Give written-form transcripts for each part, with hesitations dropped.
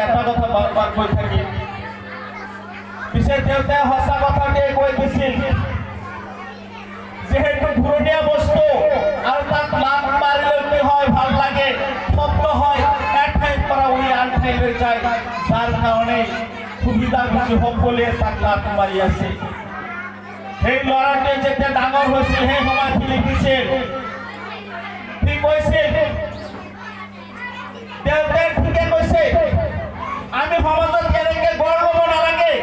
এটা কথা বাৰবাৰ কৈ থাকি পিছে দেউতাই সঁচা কথাটোৱে কৈ দিছিল যেহেতু ঘূৰণীয়া বস্তু আৰু তাক লাভ মাৰিলে কি হয় ভাল লাগে শব্দ হয় এক ঠাইৰ পৰা উৰি আন ঠাইলৈ যায় যাৰ কাৰণে সুবিধা বুজি সকলোৱে তাক লাভ মাৰি আছে সেই ল'ৰাটোৱে যেতিয়া ডাঙৰ হৈছিল সেই সময়ত লিখিছিল কি কৈছিল দেউতাই ঠিকে কৈছে আমি সমাজত এনেকে গঢ় ল'ব নালাগে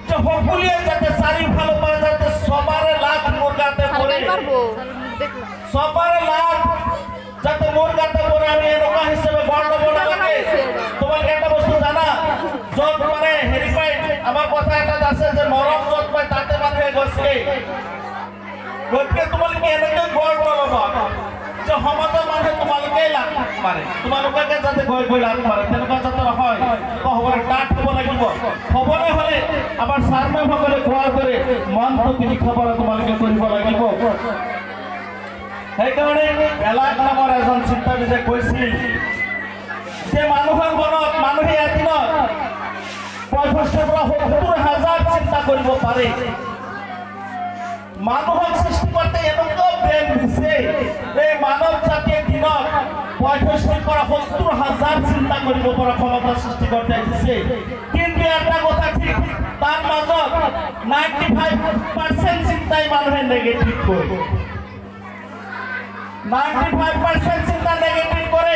যে সকলোৱে যাতে চাৰিওফালৰ পৰা যাতে সবাৰে লাভ মোৰ গাতে পৰে সবাৰে লাভ যাতে মোৰ গাতে পৰে আমি এনেকুৱা হিচাপে গঢ় ল'ব নালাগে তোমালোকে এটা বস্তু জানা য'ত মানে হেৰি পাই আমাৰ কথা এটা আছে যে নৰম য'ত পাই তাতে মানুহে গৈছে গতিকে তোমালোকে এনেকৈ গঢ় নল'বা যে সমাজৰ মানুহে তোমালোকে লাভ মাৰে তোমালোকে যাতে গৈ গৈ লাভ মাৰে তেনেকুৱা যাতে নহয় হ'বলৈ ডাঠ হ'ব লাগিব হ'বলৈ হ'লে আমাৰ ছাৰ মেমসকলে কোৱাৰ দৰে মনটো তিনি খবৰ তোমালোকে কৰিব লাগিব সেইকাৰণে বেলাগ নামৰ এজন চিন্তাবিদে কৈছিল যে মানুহৰ মনত মানুহে এদিনত 65 পৰা 70,000 চিন্তা কৰিব পাৰে মানুহক সৃষ্টিকৰ্তাই এনেকুৱা ব্ৰেইন দিছে এই মানৱ জাতিয়ে দিনত 65 পৰা 70,000 চিন্তা কৰিব পৰা ক্ষমতা সৃষ্টিকৰ্তাই দিছে কিন্তু এটা কথা ঠিক তাৰ মাজত 95% চিন্তাই মানুহে নেগেটিভ কৰে 95% চিন্তা নেগেটিভ কৰে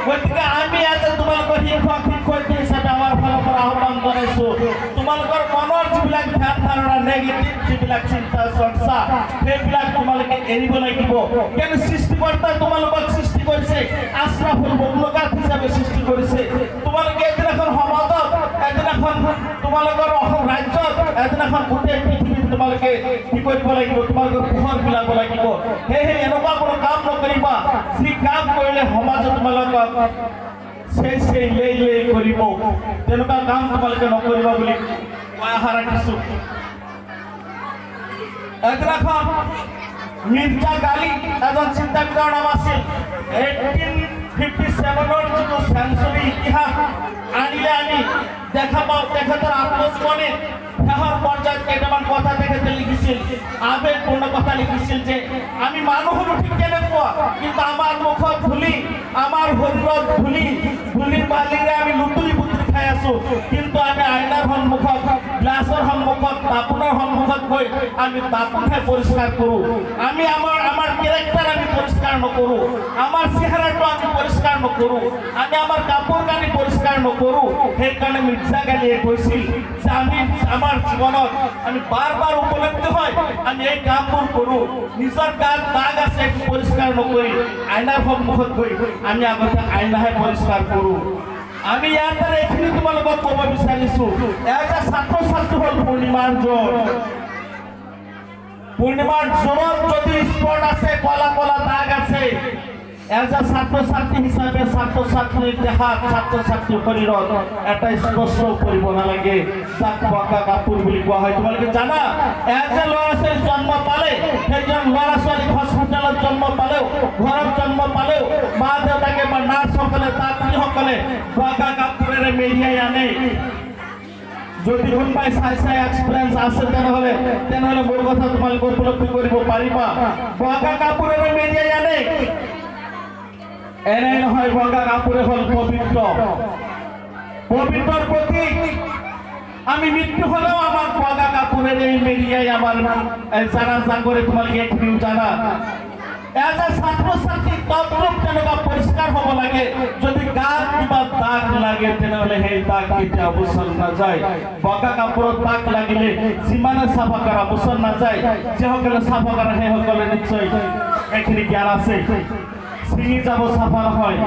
গতিকে আমি আজি তোমালোকৰ শিক্ষক শিক্ষয়িত্ৰী হিচাপে আমাৰ ফালৰ পৰা আহ্বান জনাইছোঁ তোমালোকৰ মনৰ যিবিলাক ধ্যান ধাৰণা নেগেটিভ যিবিলাক চিন্তা চৰ্চা সেইবিলাক তোমালোকে এৰিব লাগিব কিয়নো সৃষ্টিকৰ্তাই তোমালোকক সৃষ্টি কৰিছে আশ্ৰাফুল মখলুকাত হিচাপে সৃষ্টি কৰিছে তোমালোকে এদিনাখন সমাজত এদিনাখন তোমালোকৰ অসম ৰাজ্যত এদিনাখন গোটেই পৃথিৱীত তোমালোকে কি কৰিব লাগিব তোমালোকৰ পোহৰ বিলাব লাগিব সেয়েহে এনেকুৱা কোনো কাম নকৰিবা যি কাম কৰিলে সমাজত তোমালোকক সেই লে কৰিব তেনেকুৱা কাম তোমালোকে নকৰিবা বুলি মই আশা ৰাখিছোঁ এদিনাখন মিৰ্জা গালি এজন চিন্তাবিদৰ নাম আছিল 1857 যিটো চেঞ্চুৰী ইতিহাস আনিলে আমি দেখা পাওঁ তেখেতৰ আত্মজীৱনী শেষৰ পৰ্যায়ত কেইটামান কথা তেখেতে লিখিছিল আবেগপূৰ্ণ কথা লিখিছিল যে আমি মানুহ ঠিক কেনেকুৱা কিন্তু আমাৰ মুখত ধূলি আমাৰ শৰীৰত ধূলিৰ বালিৰে আমি লুতুৰি পুতুৰি খাই আছোঁ কিন্তু আমি আইনাৰ সন্মুখত গ্লাছৰ সন্মুখত তাপোনৰ সন্মুখত গৈ আমি তাপোনহে পৰিষ্কাৰ কৰোঁ আমি আমাৰ কেৰেক্টাৰ আমি পৰিষ্কাৰ নকৰোঁ আমাৰ চেহেৰাটো আমি পৰিষ্কাৰ নকৰোঁ আমি আমাৰ কাপোৰ কানি পৰিষ্কাৰ নকৰোঁ সেইকাৰণে মিৰ্জা গালিয়ে কৈছিল যে আমি আমাৰ জীৱনত আমি বাৰ বাৰ উপলব্ধি হয় আমি এই কামবোৰ কৰোঁ নিজৰ গাত দাগ আছে একো পৰিষ্কাৰ নকৰি আইনাৰ সন্মুখত গৈ আমি আগতে আইনাহে পৰিষ্কাৰ কৰোঁ আমি ইয়াৰ দ্বাৰা এইখিনি তোমালোকক ক'ব বিচাৰিছোঁ এটা ছাত্ৰ ছাত্ৰী হ'ল পূৰ্ণিমাৰ জোৰত যদি স্পট আছে কলা কলা দাগ আছে এজন ছাত্ৰ ছাত্ৰী হিচাপে ছাত্ৰ ছাত্ৰীৰ দেহাত ছাত্ৰ ছাত্ৰীৰ শৰীৰত এটা স্পৰ্শ কৰিব নালাগে যাক বগা কাপোৰ বুলি কোৱা হয় তোমালোকে জানা এজন ল'ৰা ছোৱালী জন্ম পালে সেইজন ল'ৰা ছোৱালী হস্পিটেলত জন্ম পালেও ঘৰত জন্ম পালেও মা দেউতাকে বা নাৰ্ছসকলে তাঁতীসকলে বগা কাপোৰেৰে মেৰিয়াই আনে যদি কোনোবাই চাই এক্সপিৰিয়েঞ্চ আছে তেনেহ'লে মোৰ কথা তোমালোকে উপলব্ধি কৰিব পাৰিবা বগা কাপোৰেৰে মেৰিয়াই আনে এনে নহয় বগা কাপোৰে হ'ল পবিত্ৰৰ প্ৰতীক আমি মৃত্যু হলেও আমার বগা কাপড়ের এই মেরিয়াই আমার জানাজা করে তোমাকে একটু জানা এজ এ ছাত্র ছাত্রী তদ্রুপ তেনেকুৱা পরিষ্কার হব লাগে যদি গাত কিবা দাগ লাগে তেনেহলে সেই দাগ কেতিয়া অবসর না যায় বগা কাপড়ত দাগ লাগিলে যিমানে সাফা কৰা অবসৰ না যায় যেসকলে সাফা কৰা সেইসকলে নিশ্চয় এইখিনি জ্ঞান আছে চিনি যাব সাফা নহয়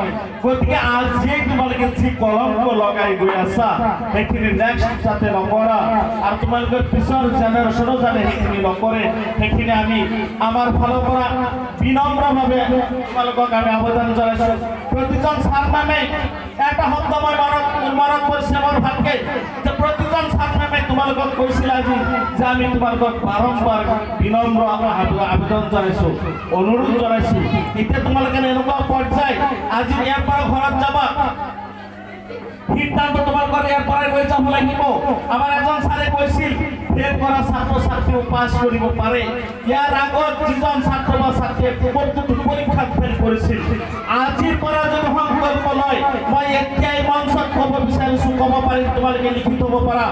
গতিকে আজি তোমালোকে যি কলংক লগাই গৈ আছা সেইখিনি নেক্সট যাতে নকৰা আৰু তোমালোকৰ পিছৰ জেনেৰেশ্যনো যাতে সেইখিনি নকৰে সেইখিনি আমি আমাৰ ফালৰ পৰা বিনম্ৰভাৱে তোমালোকক আমি আবেদন জনাইছোঁ প্ৰতিজন ছাত্ৰমে এটা শব্দ মই মনত পৰিছে মোৰ ভালকে যে প্ৰতিজন ছাত্ৰমে তোমালোকক কৈছিল আজি যে আমি তোমালোকক বাৰম্বাৰ বিনম্ৰ আবেদন জনাইছোঁ অনুৰোধ জনাইছোঁ এতিয়া তোমালোকে এনেকুৱা পৰ্যায় আজি ইয়াৰ পৰা ঘৰত যাবা সিদ্ধান্ত তোমালোকৰ ইয়াৰ পৰাই লৈ যাব লাগিব। আমাৰ এজন ছাৰে কৈছিল ফেল কৰা ছাত্ৰ ছাত্ৰীও পাছ কৰিব পাৰে। ইয়াৰ আগত যিজন ছাত্ৰ বা ছাত্ৰীয়ে পৰীক্ষাত ফেল কৰিছিল, আজিৰ পৰা যদি সংকল্প লয়, মই এতিয়াই মঞ্চত ক'ব বিচাৰিছোঁ, ক'ব পাৰিম, তোমালোকে লিখি থ'ব পাৰা।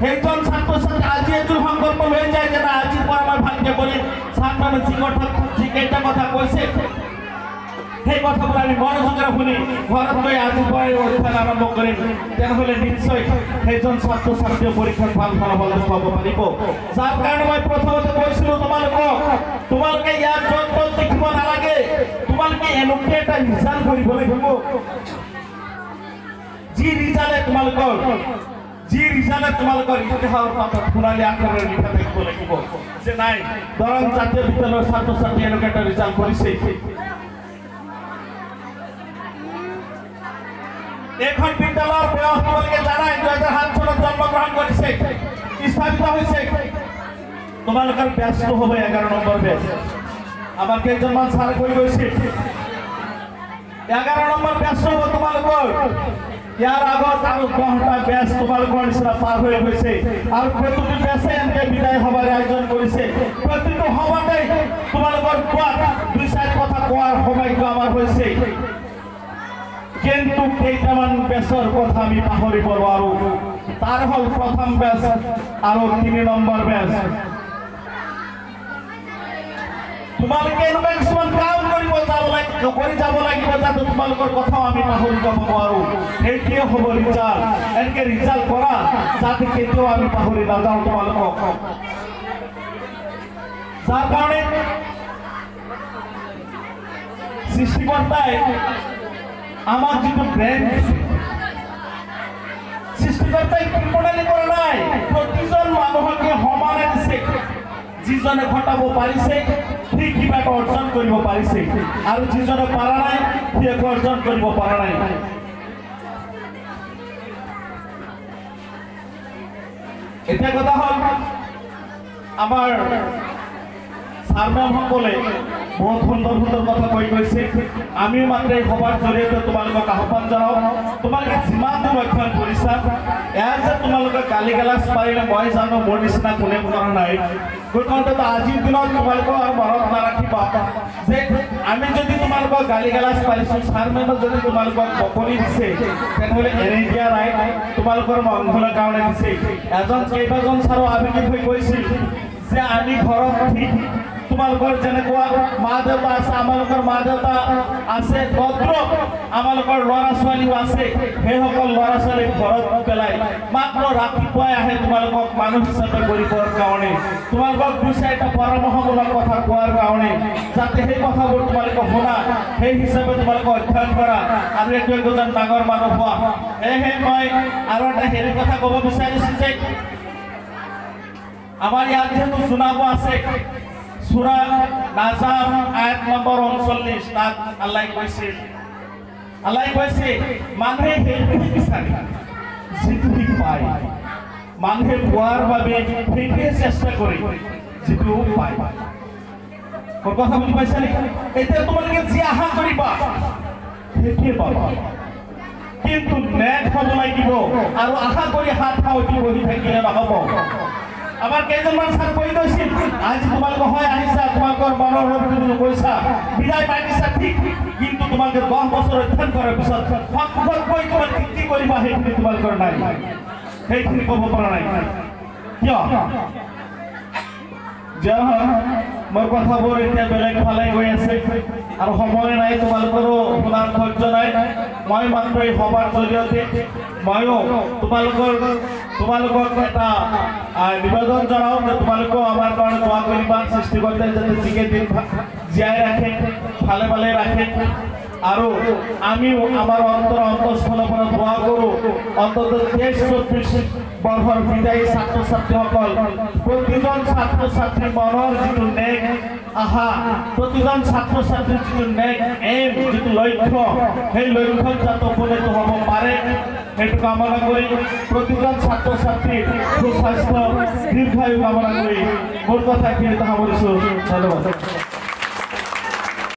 সেইজন ছাত্ৰ ছাত্ৰী আজি এযোৰ সংকল্প লৈ যায় যে না আজিৰ পৰা মই ভালকৈ কৰিম। ছাৰ মানে যিকেইটা কথা কৈছে সেই কথাবোৰ আমি মনোযোগেৰে শুনি ঘৰত গৈ আজিৰ পৰাই অধ্যয়ন আৰম্ভ কৰিম। তেনেহ'লে নিশ্চয় সেইজন ছাত্ৰ ছাত্ৰীয়ে পৰীক্ষাত ভাল ফলাফল দেখুৱাব পাৰিব। যাৰ কাৰণে মই প্ৰথমতে কৈছিলোঁ তোমালোকে ইয়াত য'ত ত'ত দেখিব নালাগে, তোমালোকে এনেকৈ এটা ৰিজাল্ট কৰিব লাগিব যি ৰিজাল্টে তোমালোকৰ ইতিহাসৰ পাতত সোণালী আখৰেৰে লিখা থাকিব লাগিব যে নাই দৰং জাতীয় বিদ্যালয়ৰ ছাত্ৰ ছাত্ৰী এনেকুৱা এটা ৰিজাল্ট কৰিছে। এইখন বিদ্যালয়ৰ বয়স তোমালোকে জানাই 2007 চনত জন্মগ্ৰহণ কৰিছে, স্থাপিত হৈছে। তোমালোকৰ বেচটো হ'ব 11 নম্বৰ বেচ। আমাৰ কেইজনমান ছাৰ কৈ গৈছিল 11 নম্বৰ বেচ হ'ব তোমালোকৰ। ইয়াৰ আগত আৰু 10টা বেচ তোমালোকৰ নিচিনা পাৰ হৈ গৈছে আৰু প্ৰতিটো বেচে এনেকৈ বিদায় সভাৰ আয়োজন কৰিছে। প্ৰতিটো সভাতে তোমালোকৰ কোৱাত 2-4 কথা কোৱাৰ সৌভাগ্য আমাৰ হৈছে, কিন্তু কেইটামান বেচৰ কথা আমি পাহৰিব নোৱাৰোঁ। তাৰ হ'ল প্ৰথম বেচ আৰু 3 নম্বৰ বেচ। তোমালোকে এনেকুৱা কিছুমান কাম কৰি যাব লাগিব যাতে তোমালোকৰ কথাও আমি পাহৰি যাব নোৱাৰোঁ। সেইটোৱে হ'ব ৰিজাল্ট। এনেকৈ ৰিজাল্ট কৰা যাতে কেতিয়াও আমি পাহৰি নাযাওঁ তোমালোকক। যাৰ কাৰণে সৃষ্টিকৰ্তাই আমাক যিটো ব্ৰেইন সৃষ্টিকৰ্তাই কৃপণালি কৰা নাই, প্ৰতিজন মানুহকে সমানে দিছে। যিজনে ঘটাব পাৰিছে সি কিবা এটা অৰ্জন কৰিব পাৰিছে আৰু যিজনে পাৰা নাই সি একো অৰ্জন কৰিব পৰা নাই। এতিয়া কথা হ'ল আমাৰ ছাৰ মেমসকলে বহুত সুন্দৰ কথা কৈ গৈছে। আমিও মাত্ৰ এই সভাৰ জৰিয়তে তোমালোকক আহ্বান জনাওঁ, তোমালোকে যিমান দূৰ অধ্যয়ন কৰিছা, এয়া যে তোমালোকে গালি গালাজ পাৰিলে মই জানো মোৰ নিচিনা কোনে কৰা নাই। গতিকে আজিৰ দিনত তোমালোকক আৰু মনত নাৰাখিবা যে আমি যদি তোমালোকক গালি গালাজ পাৰিছোঁ, ছাৰ মেমে যদি তোমালোকক বকনি দিছে, তেনেহ'লে এৰি দিয়া নাই, তোমালোকৰ মংগলৰ কাৰণে দিছে। কেইবাজন ছাৰো আবেগিক হৈ কৈছিল যে আমি ঘৰত ঠিক তোমালোকৰ যেনেকুৱা মা দেউতা আছে, আমালোকৰ মা দেউতা আছে, ভদ্ৰক আমালোকৰ ল'ৰা ছোৱালীও আছে, সেইসকল ল'ৰা ছোৱালীক ঘৰত পেলাই মাত্ৰ ৰাতিপুৱাই আহে তোমালোকক মানুহ হিচাপে কৰিবৰ কাৰণে, তোমালোকক 2-4টা পৰামৰ্শমূলক কথা কোৱাৰ কাৰণে, যাতে সেই কথাবোৰ তোমালোকে শুনা, সেই হিচাপে তোমালোকে অধ্যয়ন কৰা আৰু একজন ডাঙৰ মানুহ হোৱা। সেয়েহে মই আৰু এটা হেৰি কথা ক'ব বিচাৰিছোঁ যে আমাৰ ইয়াত যিহেতু চুনাব আছে, সূৰা নাজাম আয়াত নম্বৰ 39 তাত আল্লাহ কৈছে মানুহে সেইটো বিচাৰে যিটো পায়, মানুহে পোৱাৰ বাবে সেইটোৱে চেষ্টা কৰে যিটো পায়। কথা বুজি পাইছা নে? এতিয়া তোমালোকে যি আশা কৰিবা সেইটোৱে পাবা, কিন্তু নেক হ'ব লাগিব আৰু আশা কৰি হাত সাৱটি বহি থাকিলে নহ'ব। আমাৰ কেইজনমান ছাৰ কৈ গৈছিল আজি তোমালোকে হয় আহিছা, তোমালোকৰ মনৰ ৰূপটো কৈছা, বিদায় পাইছা ঠিক, কিন্তু তোমালোকে 10 বছৰ অধ্যয়ন কৰাৰ পিছত সন্মুখত গৈ তোমালোকে কি কৰিবা সেইখিনি তোমালোকৰ নাই, সেইখিনি ক'ব পৰা নাই। কিয়? মোৰ কথাবোৰ এতিয়া বেলেগ ফালে গৈ আছে আৰু সময় নাই, তোমালোকৰো শুনাৰ ধৈৰ্য নাই। মই মাত্ৰ এই সভাৰ জৰিয়তে ময়ো তোমালোকক এটা নিবেদন জনাওঁ যে তোমালোকেও আমাৰ কাৰণে দোৱা কৰিবা, সৃষ্টিকৰ্তাই যাতে যিকে দিন জীয়াই ৰাখে, ভালে ভালে ৰাখে। আৰু আমিও আমাৰ অন্তঃস্থলৰ পৰা দোৱা কৰোঁ অন্ততঃ 23-24 বৰ্ষৰ বিদায়ী ছাত্ৰ ছাত্ৰীসকল, প্ৰতিজন ছাত্ৰ ছাত্ৰীৰ মনৰ যিটো নেক আশা, প্ৰতিজন ছাত্ৰ ছাত্ৰীৰ যিটো নেক এম, যিটো লক্ষ্য, সেই লক্ষ্যত যাতে উপনীত হ'ব পাৰে সেইটো কামনা কৰি, প্ৰতিজন ছাত্ৰ ছাত্ৰীৰ সুস্বাস্থ্য দীৰ্ঘায়ু কামনা কৰি মোৰ কথাখিনি সামৰিছোঁ। ধন্যবাদ।